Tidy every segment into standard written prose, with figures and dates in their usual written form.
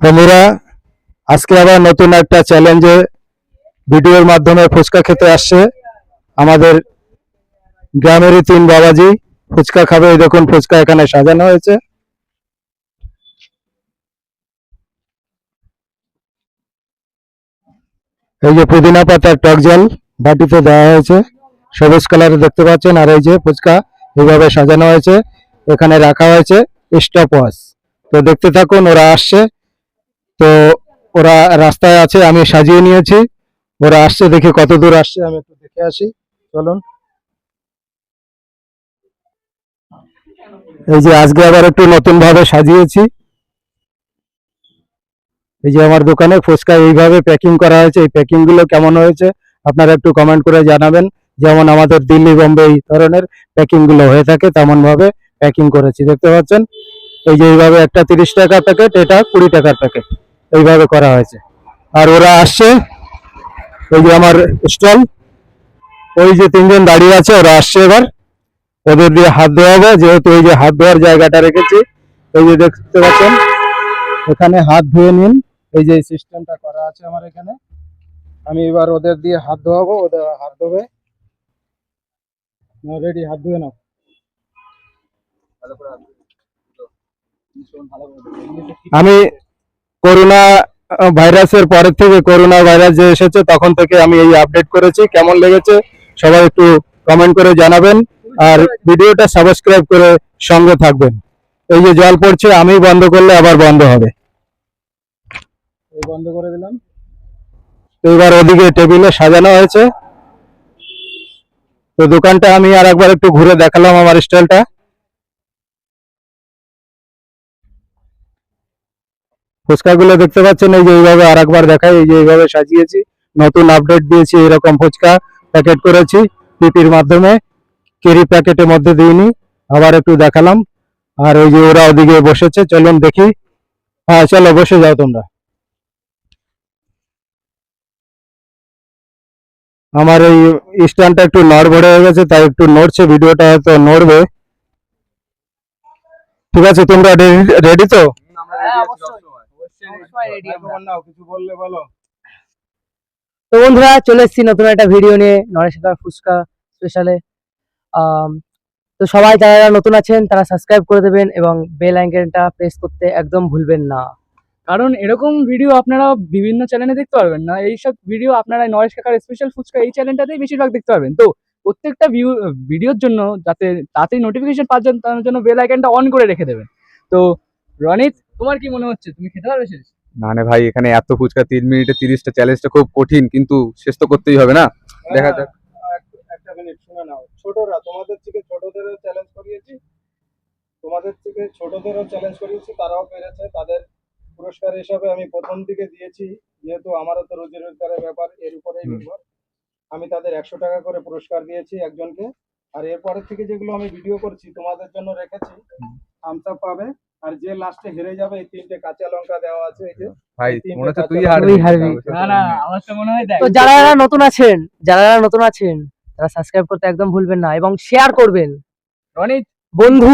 বন্ধুরা, আজকে আবার নতুন একটা চ্যালেঞ্জে ভিডিওর মাধ্যমে ফুচকা খেতে আসছে আমাদের গ্রামেরই তিন বাবাজি। ফুচকা খাবে, এই দেখুন ফুচকা এখানে সাজানো হয়েছে। এই যে পুদিনা পাতার টক জল বাটিতে দেওয়া হয়েছে, সবুজ কালারে দেখতে পাচ্ছেন। আর এই যে ফুচকা এইভাবে সাজানো হয়েছে, এখানে রাখা হয়েছে স্টপ ওয়াচ। তো দেখতে থাকুন, ওরা আসছে। তো ওরা রাস্তায় আছে, আমি সাজিয়ে নিয়েছি। ওরা আসছে, দেখি কত দূর আসছে, আমি একটু দেখে আসি। চলুন। এই যে আজকে আবার একটু নতুন ভাবে সাজিয়েছি। এই যে আমার দোকানে ফুচকা এইভাবে প্যাকিং করা হয়েছে। এই প্যাকিং গুলো কেমন হয়েছে আপনারা একটু কমেন্ট করে জানাবেন। যেমন আমাদের দিল্লি বোম্বে এই ধরনের প্যাকিং গুলো হয়ে থাকে, তেমন ভাবে প্যাকিং করেছি, দেখতে পাচ্ছেন। এই যে এইভাবে একটা 30 টাকার প্যাকেট, এটা 20 টাকার প্যাকেট, এইভাবে করা হয়েছে। আর ওরা আসছে, এই যে আমার স্টল, ওই যে তিনজন দাঁড়িয়ে আছে, ওরা আসছে। এবার ওদের দিয়ে হাত ধোয়াবো, যেহেতু এই যে হাত ধোয়ার জায়গাটা রেখেছি। এই যে দেখতে পাচ্ছেন, এখানে হাত ধুয়ে নিন। এই যে সিস্টেমটা করা আছে আমার এখানে। আমি এবার ওদের দিয়ে হাত ধোয়াবো, ওদের হাত ধোবে। রেডি, হাত ধুয়ে নাও। আমি করোনা ভাইরাসের পরের থেকে, করোনা ভাইরাস যে এসেছে তখন থেকে আমি এই আপডেট করেছি। কেমন লেগেছে সবাই একটু কমেন্ট করে জানাবেন। আর ভিডিওটা সাবস্ক্রাইব করে সঙ্গে থাকবেন। এই যে জল পড়ছে, আমি বন্ধ করলে আবার বন্ধ হবে। এই বন্ধ করে দিলাম। তো এবার ওদিকে টেবিলে সাজানো হয়েছে। তো দোকানটা আমি আর একবার একটু ঘুরে দেখালাম, আমার স্টাইলটা। ফুচকাগুলো দেখতে পাচ্ছেন, এই যে এইভাবে আর একবার দেখাই। এই যে এইভাবে সাজিয়েছি, নতুন আপডেট দিয়েছি। এরকম ফুচকা প্যাকেট করেছি পিপির মাধ্যমে, কেরি প্যাকেটের মধ্যে দিইনি। আবার একটু দেখালাম। আর ওই যে ওরা ওদিকে বসেছে, চলুন দেখি। হ্যাঁ চলো, বসে যাও তোমরা। আমার এই স্ট্যান্ডটা একটু নড়বড়ে হয়ে গেছে, তাই একটু নড়ছে, ভিডিওটা হয়তো নড়বে। ঠিক আছে, তোমরা রেডি তো? কিছু বললে বলো। তো বন্ধুরা, চলে এসেছি নতুন একটা ভিডিও নিয়ে, নরেশ কাকা ফুচকা স্পেশালে। তো সবাই যারা যারা নতুন আছেন তারা সাবস্ক্রাইব করে দেবেন এবং বেল আইকনটা প্রেস করতে একদম ভুলবেন না। কারণ এরকম ভিডিও আপনারা বিভিন্ন চ্যানেলে দেখতে পারবেন না। এইসব ভিডিও আপনারা নরেশ কাকার স্পেশাল ফুচকা এই চ্যানেলটাতেই বেশিরভাগ দেখতে পারবেন। তো প্রত্যেকটা ভিডিওর জন্য যাতে তাড়াতাড়ি নোটিফিকেশন পাওয়ার জন্য তার জন্য বেল আইকনটা অন করে রেখে দেবেন। তো রনিত, তোমার কি মনে হচ্ছে, তুমি খেতে পারবে শেষ? না না ভাই, এখানে এত ফুচকা 3 মিনিটে 30টা, চ্যালেঞ্জটা খুব কঠিন, কিন্তু শেষ তো করতেই হবে না। দেখা যাক। একটা মিনিট শুনে নাও। ছোটরা, তোমাদের থেকে ছোটদেরও চ্যালেঞ্জ করিয়েছি, তারাও পেরেছে। তাদের পুরস্কার হিসাবে আমি প্রথম দিকে দিয়েছি, যেহেতু আমারও তো রোজি রোজগারের ব্যাপার, এর উপরেই নির্ভর। আমি তাদের 100 টাকা করে পুরস্কার দিয়েছি একজনকে। আর এরপরের থেকে যেগুলো আমি ভিডিও করছি তোমাদের জন্য রেখেছি, থামস আপ পাবে। আর যে লাস্টে হেরে যাবে, এই 3টে কাঁচা লঙ্কা দেওয়া আছে। এই যে ভাই এই মনে হচ্ছে তিনটে তুই কাঁচা হারবি। হারবি। না না, আমার তো মনে হয় তো যারা যারা নতুন আছেন, তারা সাবস্ক্রাইব করতে একদম ভুলবেন না এবং শেয়ার করবেন। রনিত, বন্ধু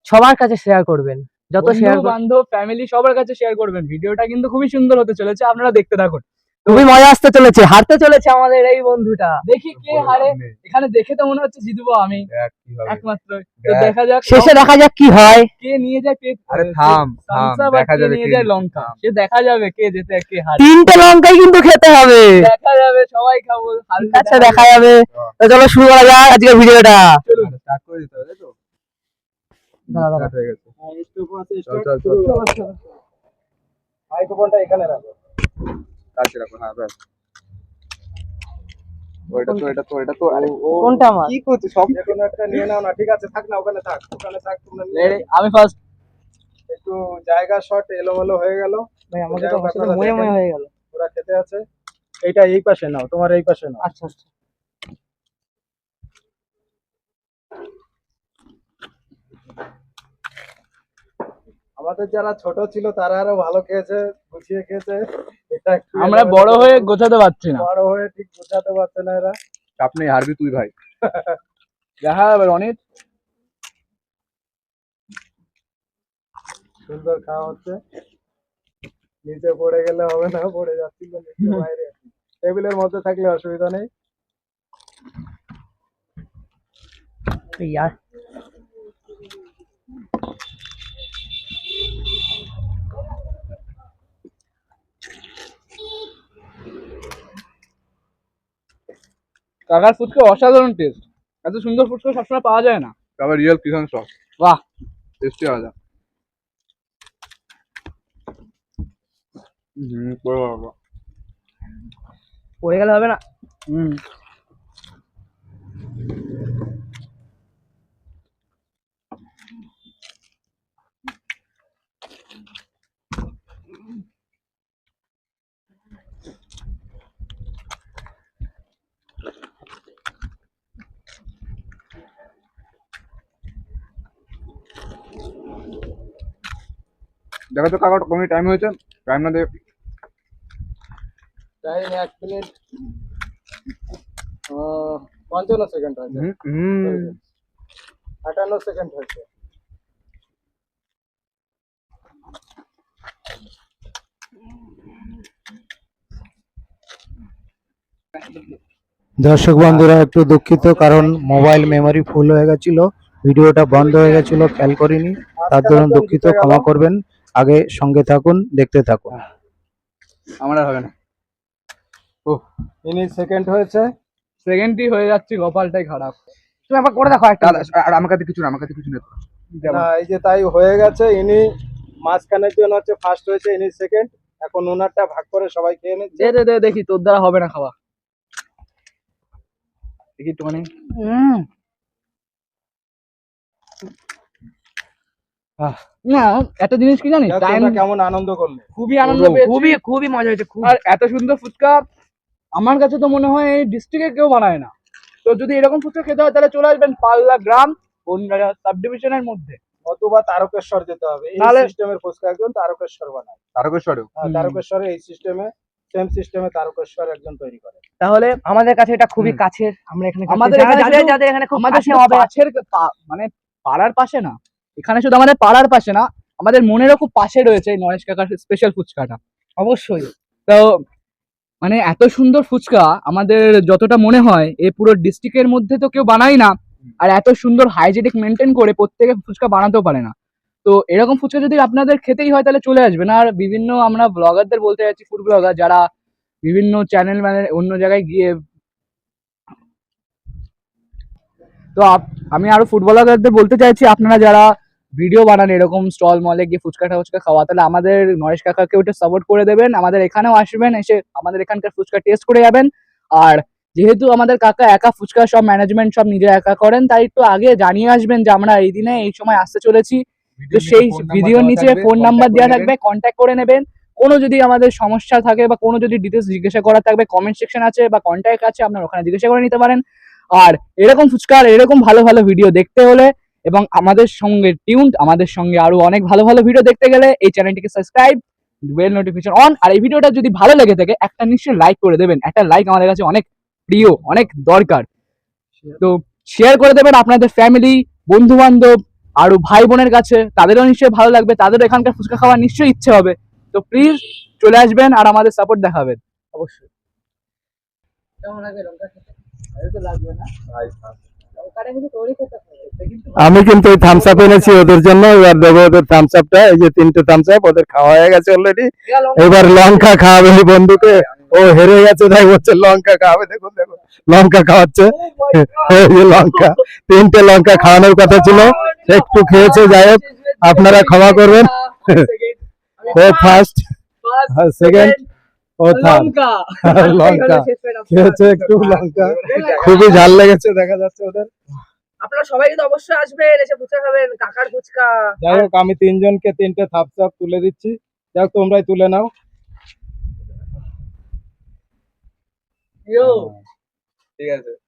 সবার কাছে শেয়ার করবেন, যত বন্ধু শেয়ার বান্ধব ফ্যামিলি সবার কাছে শেয়ার করবেন। ভিডিওটা কিন্তু খুবই সুন্দর হতে চলেছে, আপনারা দেখতে থাকুন। খুবই মজা আসতে চলেছে, হারতে চলেছে আমাদের এই বন্ধুটা। দেখি কে হারে। এখানে দেখে তো মনে হচ্ছে জিতবো আমি দেখ কি হবে। একমাত্র। তো দেখ। দেখা যাক শেষে দেখা যাক কি হয়। কে নিয়ে যায় পেট, আরে থাম, thumbs থাম, up, আর দেখা কে যাবে নিয়ে কে যায় জিতছে, লঙ্কা, থাম। সে দেখা যাবে কে জেতে কে হারে। 3টে লঙ্কাই কিন্তু খেতে হবে। দেখা যাবে, সবাই খাবো। ঠিক আছে, দেখা যাবে। তো চলো শুরু করা যাক আজকের ভিডিওটা। স্টার্ট করে দিতে হবে, তাই তো? দাঁড়া দাঁড়া। স্টার্ট হয়ে গেছে। চল চল চল চল চল। মাইক্রোফোনটা এখানে রাখো। কাছে রাখো, হ্যাঁ ব্যাস। এটা তো আরে কোনটা আমার? কি করছিস সব? যে কোনো একটা নিয়ে নাও না। ঠিক আছে, থাক না, ওখানে থাক, তোমরা নিয়ে Ready? নাও। আমি ফার্স্ট। একটু জায়গা শর্ট এলোমেলো হয়ে গেল। ভাই আমাকে যাই তো হোক, হসপিটালে আপনারা ময়ে ময়ে দেখেন। হয়ে গেল। ওরা খেতে আছে। এইটা এই পাশে নাও, তোমার এই পাশে নাও। আচ্ছা আচ্ছা। আমাদের যারা ছোট ছিল তারা আরো ভালো খেয়েছে, গুছিয়ে খেয়েছে। এটা একটু আমরা এলোমেলো বড় হয়ে করে- গোছাতে পারছি না। বড় হয়ে ঠিক গোছাতে পারছে না এরা। চাপ নেই, হারবি তুই ভাই। দেখা যাবে রনিত। সুন্দর খাওয়া হচ্ছে। নিচে পড়ে গেলে হবে না, পড়ে যাচ্ছিল নিচে বাইরে। টেবিলের মধ্যে থাকলে অসুবিধা নেই। यार কাকার ফুচকা অসাধারণ টেস্ট। এত সুন্দর ফুচকা সবসময় পাওয়া যায় না। তারপর রিয়েল কিষান সস, বাহ, টেস্টি আলাদা। পড়ে বাবা। পড়ে গেলে হবে না। হুম। দেখো তো কাকা কমই টাইম হয়েছে, টাইম না দেখ। টাইম 1 মিনিট 55 সেকেন্ড হয়েছে, 58 সেকেন্ড হয়েছে। দর্শক বন্ধুরা একটু দুঃখিত, কারণ মোবাইল মেমোরি ফুল হয়ে গেছিল, ভিডিওটা বন্ধ হয়ে গেছিল, খেয়াল করিনি, তার জন্য দুঃখিত, ক্ষমা করবেন। আগে সঙ্গে থাকুন, দেখতে থাকুন। আমার আর হবে না। মিনিট সেকেন্ড হয়েছে। সেকেন্ডই হয়ে যাচ্ছে, কপালটাই খারাপ। তুমি একবার করে দেখো একটা। আর আমার কাছে কিছু না, আমার কাছে কিছু নেই। না, এই যে তাই হয়ে গেছে। ইনি মাঝখানের জন্য হচ্ছে ফার্স্ট হয়েছে, ইনি সেকেন্ড। এখন ওনারটা ভাগ করে সবাই খেয়ে নিচ্ছে। দে দে দে, দেখি তোর দ্বারা হবে না খাওয়া। দেখি একটুখানি। না, একটা জিনিস কি জানিস, যাক, টাইম তোমরা কেমন আনন্দ করলে? খুবই আনন্দ পেয়েছি। খুবই খুবই মজা হয়েছে খুব। আর এত সুন্দর ফুচকা আমার কাছে তো মনে হয় এই ডিস্ট্রিক্টে কেউ বানায় না। তো যদি এরকম ফুচকা খেতে হয় তাহলে চলে আসবেন পাল্লা গ্রাম বনগাঁ সাব ডিভিশনের মধ্যে। অথবা তারকেশ্বর যেতে হবে। এই তাহলে- সিস্টেমের ফুচকা একজন তারকেশ্বর বানায়। তারকেশ্বরেও তারকেশ্বরে এই সিস্টেমে, সেম সিস্টেমে তারকেশ্বর একজন তৈরি করে। তাহলে আমাদের কাছে এটা খুবই কাছের। আমরা এখানে আমাদের যারা- এখানে যাদের শুধু- যাদের এখানে খুব আমাদের কাছে শুধু হবে। পাশের মানে পাড়ার পাশে না, এখানে শুধু আমাদের পাড়ার পাশে না, আমাদের মনেরও খুব পাশে রয়েছে এই নরেশ কাকার স্পেশাল ফুচকাটা। অবশ্যই। তো মানে এত সুন্দর ফুচকা আমাদের যতটা মনে হয় এই পুরো ডিস্ট্রিক্টের মধ্যে তো কেউ বানায় না। আর এত সুন্দর হাইজেনিক মেনটেন করে প্রত্যেকে ফুচকা বানাতেও পারে না। তো এরকম ফুচকা যদি আপনাদের খেতেই হয় তাহলে চলে আসবেন। আর বিভিন্ন আমরা ব্লগারদের বলতে যাচ্ছি, ফুড ব্লগার যারা বিভিন্ন চ্যানেল মানে অন্য জায়গায় গিয়ে, তো আমি আরো ফুড ব্লগারদের বলতে চাইছি, আপনারা যারা ভিডিও বানান এরকম স্টল মলে গিয়ে ফুচকা ফুচকা খাওয়া, তাহলে আমাদের নরেশ কাকাকে ওটা সাপোর্ট করে দেবেন, আমাদের এখানেও আসবেন, এসে আমাদের এখানকার ফুচকা টেস্ট করে যাবেন। আর যেহেতু আমাদের কাকা একা ফুচকা সব ম্যানেজমেন্ট সব নিজে একা করেন, তাই একটু আগে জানিয়ে আসবেন যে আমরা এই দিনে এই সময় আসতে চলেছি। তো সেই ভিডিওর নিচে ফোন নাম্বার দেওয়া থাকবে, কন্ট্যাক্ট করে নেবেন। কোনো যদি আমাদের সমস্যা থাকে বা কোনো যদি ডিটেলস জিজ্ঞাসা করার থাকবে, কমেন্ট সেকশন আছে বা কন্ট্যাক্ট আছে, আপনারা ওখানে জিজ্ঞাসা করে নিতে পারেন। আর এরকম ফুচকার এরকম ভালো ভালো ভিডিও দেখতে হলে এবং আমাদের সঙ্গে টিউনড, আমাদের সঙ্গে আরো অনেক ভালো ভালো ভিডিও দেখতে গেলে এই চ্যানেলটিকে সাবস্ক্রাইব, বেল নোটিফিকেশন অন। আর এই ভিডিওটা যদি ভালো লেগে থাকে একটা নিশ্চয়ই লাইক করে দেবেন। একটা লাইক আমাদের কাছে অনেক প্রিয়, অনেক দরকার। তো শেয়ার করে দেবেন আপনাদের ফ্যামিলি, বন্ধু বান্ধব, আরো ভাই বোনের কাছে, তাদেরও নিশ্চয়ই ভালো লাগবে, তাদেরও এখানকার ফুচকা খাওয়ার নিশ্চয়ই ইচ্ছে হবে। তো প্লিজ চলে আসবেন আর আমাদের সাপোর্ট দেখাবেন অবশ্যই। কেমন লাগবে লঙ্কা খেতে? ভালো তো লাগবে না? লঙ্কাটা কিন্তু তৈরি করতে হবে, এটা কিন্তু আমি কিন্তু ওই থামস আপ এনেছি ওদের জন্য, এবার দেবো ওদের থামস আপটা। এই যে 3টে থামস আপ ওদের খাওয়া হয়ে গেছে অলরেডি। এবার লঙ্কা খাওয়াবে এই বন্ধুকে, ও হেরে গেছে তাই বলছে লঙ্কা খাওয়াবে। দেখুন দেখুন লঙ্কা খাওয়াচ্ছে, এই যে লঙ্কা, 3টে লঙ্কা খাওয়ানোর কথা ছিল, একটু খেয়েছে। যাই হোক, আপনারা ক্ষমা করবেন। ও ফার্স্ট, সেকেন্ড, ও থার্ড। লঙ্কা লঙ্কা খেয়েছে একটু লঙ্কা, খুবই ঝাল লেগেছে দেখা যাচ্ছে ওদের। আপনারা সবাই কিন্তু অবশ্যই আসবেন, এসে ফুচকা খাবেন, কাকার ফুচকা। যাই হোক, আমি 3জনকে 3টে থামস আপ তুলে দিচ্ছি। যাই হোক, তোমরাই তুলে নাও। ইয়ো ঠিক আছে।